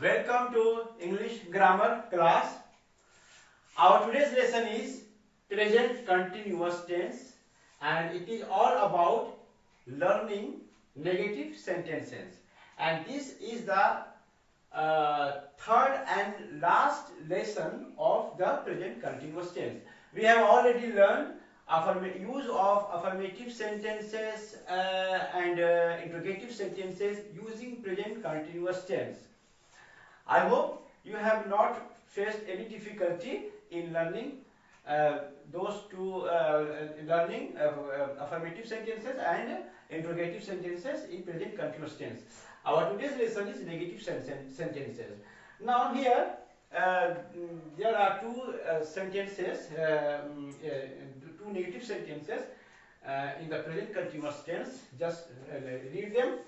Welcome to English grammar class. Our today's lesson is present continuous tense and it is all about learning negative sentences. And this is the third and last lesson of the present continuous tense. We have already learned use of affirmative sentences and interrogative sentences using present continuous tense. I hope you have not faced any difficulty in learning those two learning affirmative sentences and interrogative sentences in present continuous tense. Our today's lesson is negative sentences. Now here there are two sentences, two negative sentences in the present continuous tense. Just read them.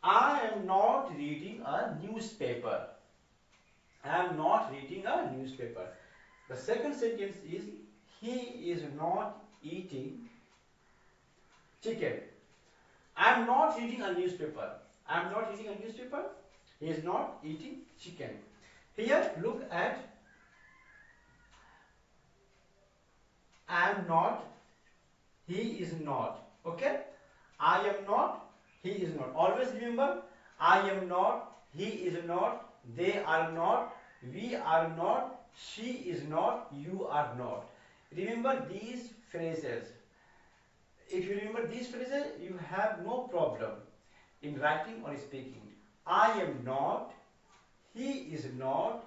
I am not reading a newspaper. I am not reading a newspaper. The second sentence is he is not eating chicken. I am not reading a newspaper. I am not reading a newspaper. He is not eating chicken. Here look at I am not, he is not. Okay? I am not, he is not. Always remember, I am not, he is not, they are not, we are not, she is not, you are not. Remember these phrases. If you remember these phrases, you have no problem in writing or speaking. I am not, he is not,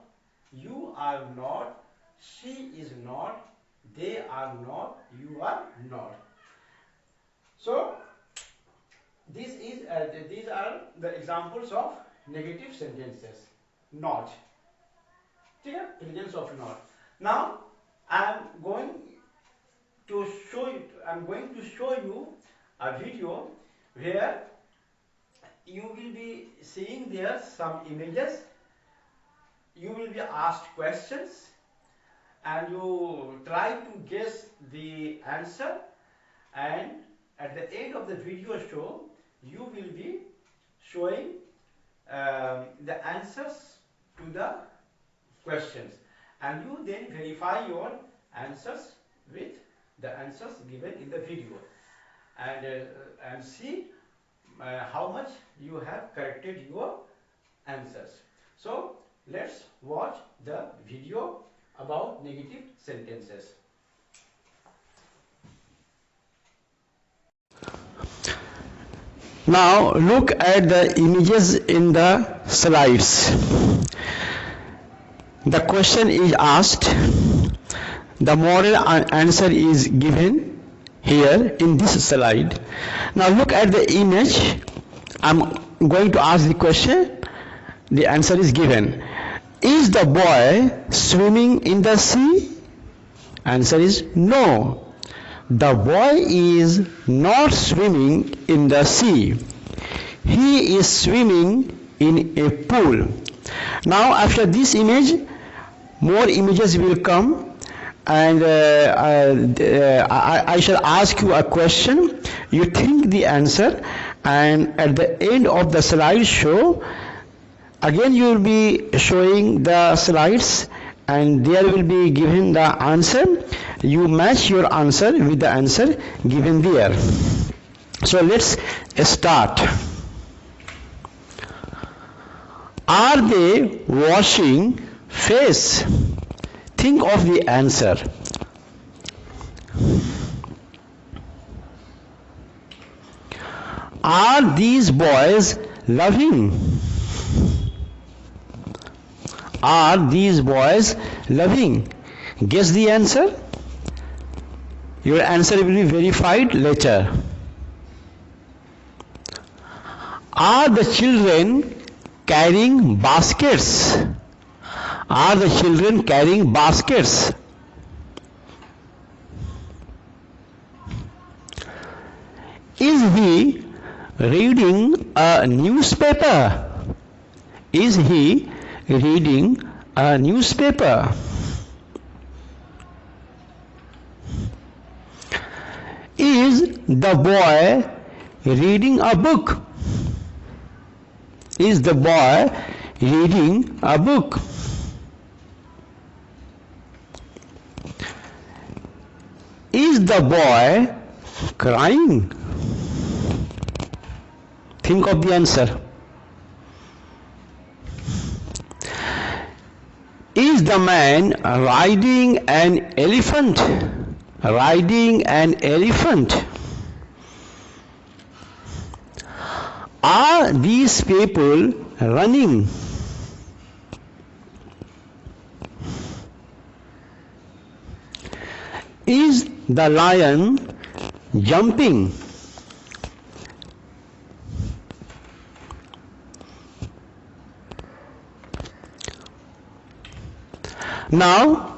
you are not, she is not, they are not, you are not. So these are the examples of negative sentences. Not. Okay? Presence of not. Now I am going to show you a video where you will be seeing there some images. You will be asked questions and you try to guess the answer, and at the end of the video show you will be showing the answers to the questions, and you then verify your answers with the answers given in the video, and see how much you have corrected your answers. So let's watch the video about negative sentences. Now look at the images in the slides. The question is asked, the model answer is given here in this slide. Now look at the image. I'm going to ask the question, the answer is given. Is the boy swimming in the sea? Answer is no. The boy is not swimming in the sea. He is swimming in a pool. Now after this image, more images will come, and I shall ask you a question. You think the answer, and at the end of the slideshow, again you will be showing the slides, and there will be given the answer. You match your answer with the answer given there. So let's start. Are they washing face? Think of the answer. Are these boys loving? Are these boys loving? Guess the answer. Your answer will be verified later. Are the children carrying baskets? Are the children carrying baskets? Is he reading a newspaper? Is he reading a newspaper? Is the boy reading a book? Is the boy reading a book? Is the boy crying? Think of the answer. Is the man riding an elephant? Riding an elephant. Are these people running? Is the lion jumping? Now,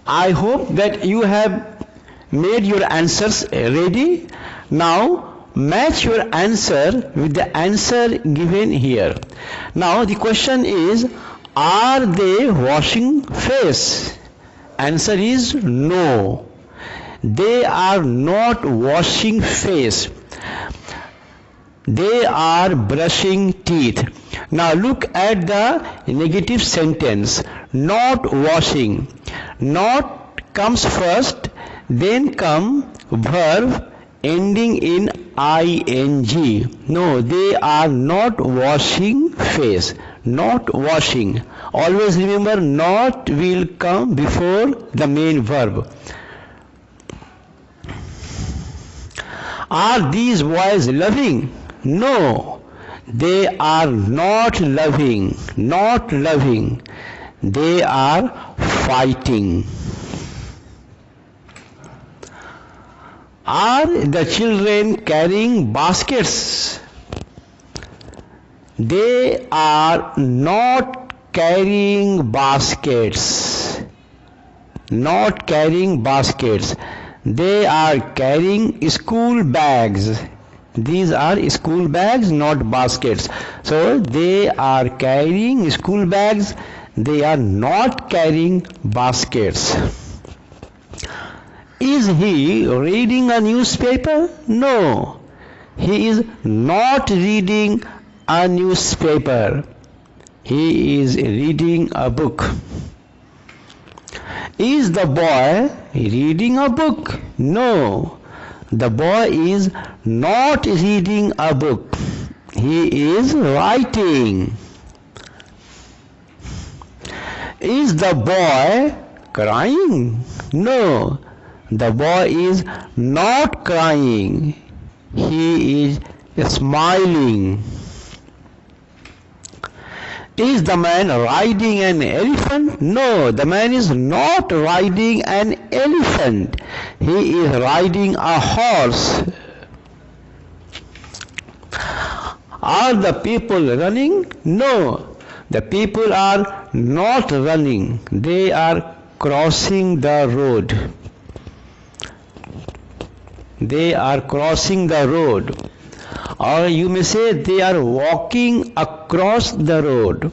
I hope that you have made your answers ready. Now, match your answer with the answer given here. Now, the question is, are they washing face? Answer is no. They are not washing face. They are brushing teeth. Now look at the negative sentence. Not washing. Not comes first, then come verb ending in ing. No, they are not washing face. Not washing. Always remember, not will come before the main verb. Are these boys loving? No, they are not loving. Not loving. They are fighting. Are the children carrying baskets? They are not carrying baskets. Not carrying baskets. They are carrying school bags. These are school bags, not baskets. So they are carrying school bags. They are not carrying baskets. Is he reading a newspaper? No. He is not reading a newspaper. He is reading a book. Is the boy reading a book? No. The boy is not reading a book. He is writing. Is the boy crying? No. The boy is not crying. He is smiling. Is the man riding an elephant? No, the man is not riding an elephant. He is riding a horse. Are the people running? No, the people are not running. They are crossing the road. They are crossing the road. Or you may say they are walking across the road.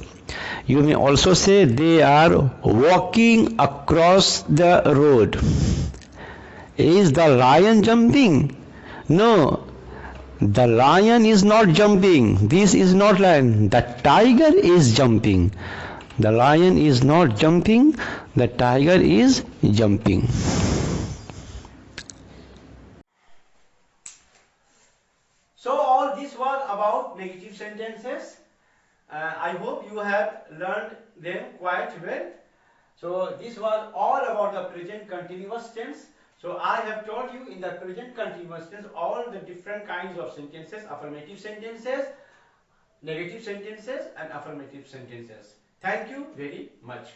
You may also say they are walking across the road. Is the lion jumping? No, the lion is not jumping. This is not lion. The tiger is jumping. The lion is not jumping. The tiger is jumping. So all this was about negative sentences. I hope you have learned them quite well. So this was all about the present continuous tense. So I have taught you in the present continuous tense all the different kinds of sentences: affirmative sentences, negative sentences and affirmative sentences. Thank you very much.